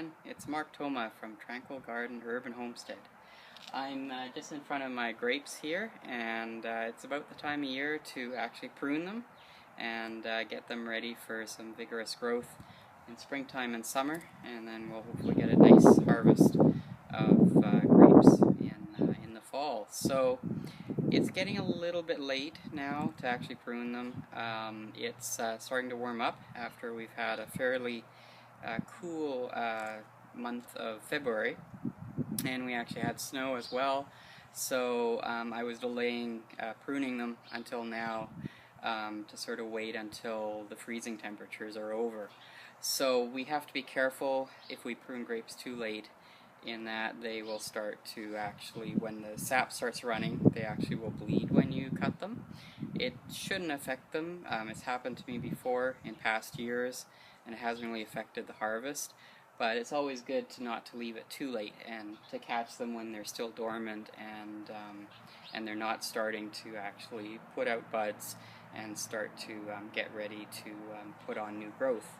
everyone, it's Marc from Tranquil Garden Urban Homestead. I'm just in front of my grapes here, and it's about the time of year to actually prune them and get them ready for some vigorous growth in springtime and summer, and then we'll hopefully get a nice harvest of grapes in the fall. So it's getting a little bit late now to actually prune them. It's starting to warm up after we've had a fairly cool month of February, and we actually had snow as well, so I was delaying pruning them until now to sort of wait until the freezing temperatures are over. So we have to be careful if we prune grapes too late, in that they will start to actually, when the sap starts running, they actually will bleed when you cut them. It shouldn't affect them. It's happened to me before in past years, and it hasn't really affected the harvest, but it's always good to not to leave it too late and to catch them when they're still dormant and they're not starting to actually put out buds and start to get ready to put on new growth.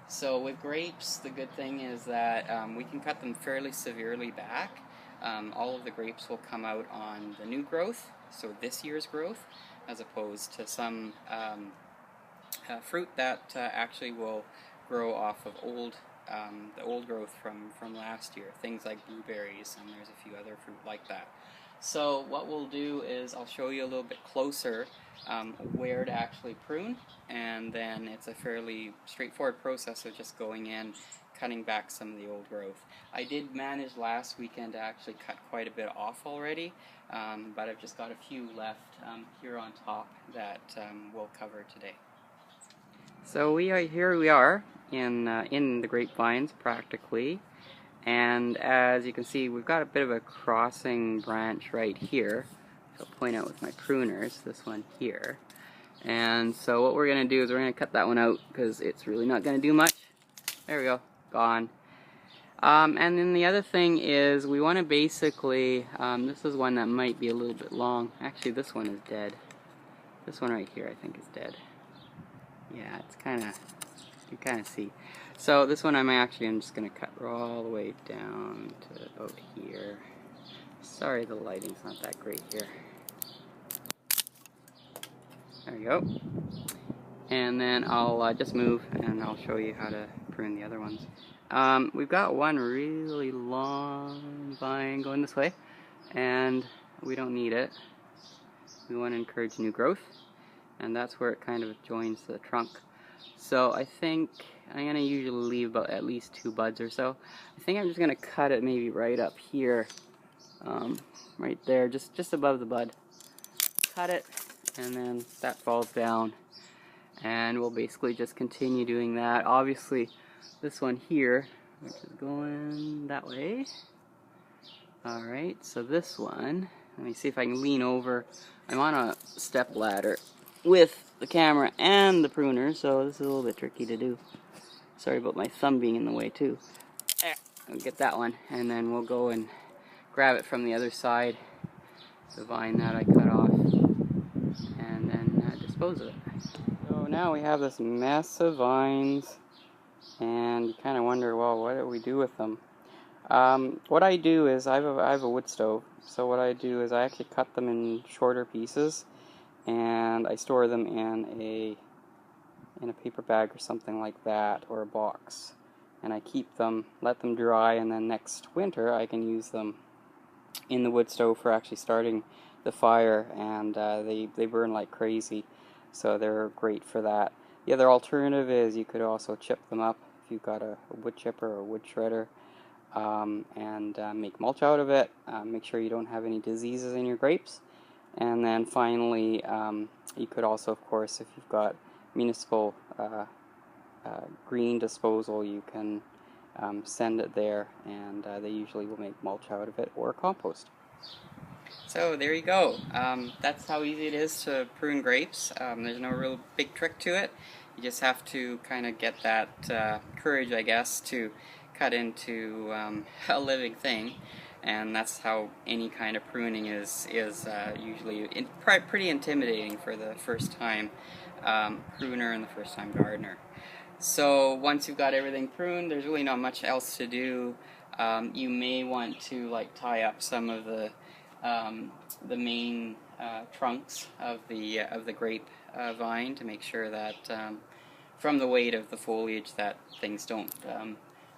So with grapes, the good thing is that we can cut them fairly severely back. All of the grapes will come out on the new growth, so this year's growth, as opposed to some fruit that actually will grow off of the old growth from last year, things like blueberries, and there's a few other fruit like that. So what we'll do is I'll show you a little bit closer where to actually prune, and then it's a fairly straightforward process of just going in, cutting back some of the old growth. I did manage last weekend to actually cut quite a bit off already, but I've just got a few left here on top that we'll cover today. So here we are in the grapevines practically, and as you can see, we've got a bit of a crossing branch right here. So I'll point out with my pruners, this one here. And so what we're going to do is we're going to cut that one out because it's really not going to do much. There we go, gone. And then the other thing is we want to basically, this is one that might be a little bit long. Actually, this one is dead. This one right here I think is dead. Yeah, it's kind of, you kind of see. So this one I'm just going to cut all the way down to about here. Sorry, the lighting's not that great here. There we go. And then I'll just move and I'll show you how to prune the other ones. We've got one really long vine going this way, and we don't need it. We want to encourage new growth, and that's where it kind of joins the trunk. So I think I'm going to usually leave about at least 2 buds or so. I think I'm just going to cut it maybe right up here, right there, just above the bud. Cut it, and then that falls down, and we'll basically just continue doing that. Obviously this one here, which is going that way. Alright, so this one, let me see if I can lean over. I'm on a step ladder with the camera and the pruner, so this is a little bit tricky to do. Sorry about my thumb being in the way too. I'll get that one, and then we'll go and grab it from the other side, the vine that I cut off, and then dispose of it. So now we have this mess of vines, and you kind of wonder, well, what do we do with them? What I do is I have a wood stove, so what I do is I actually cut them in shorter pieces, and I store them in a paper bag or something like that, or a box, and I keep them, let them dry, and then next winter I can use them in the wood stove for actually starting the fire, and they burn like crazy, so they're great for that. The other alternative is you could also chip them up if you've got a wood chipper or a wood shredder, and make mulch out of it. Make sure you don't have any diseases in your grapes. And then finally, you could also, of course, if you've got municipal green disposal, you can send it there, and they usually will make mulch out of it or compost. So there you go. That's how easy it is to prune grapes. There's no real big trick to it. You just have to kind of get that courage, I guess, to cut into a living thing. And that's how any kind of pruning is usually pretty intimidating for the first time pruner and the first time gardener. So once you've got everything pruned, there's really not much else to do. You may want to tie up some of the main trunks of the grape vine to make sure that from the weight of the foliage that things don't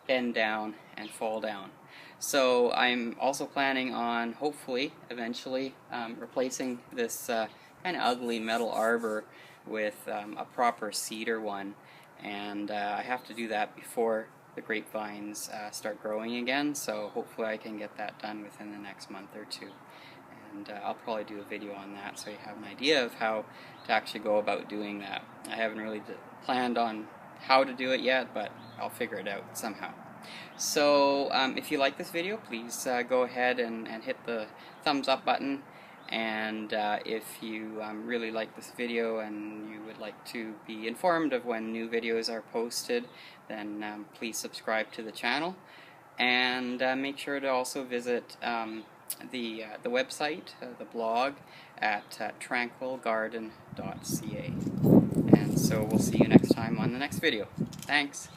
bend down and fall down. So I'm also planning on hopefully eventually replacing this kind of ugly metal arbor with a proper cedar one, and I have to do that before the grapevines start growing again, so hopefully I can get that done within the next month or two. And I'll probably do a video on that so you have an idea of how to actually go about doing that. I haven't really planned on how to do it yet, but I'll figure it out somehow. So if you like this video, please go ahead and hit the thumbs up button. And if you really like this video and you would like to be informed of when new videos are posted, then please subscribe to the channel. And make sure to also visit the website, the blog, at tranquilgarden.ca. And so we'll see you next time on the next video. Thanks!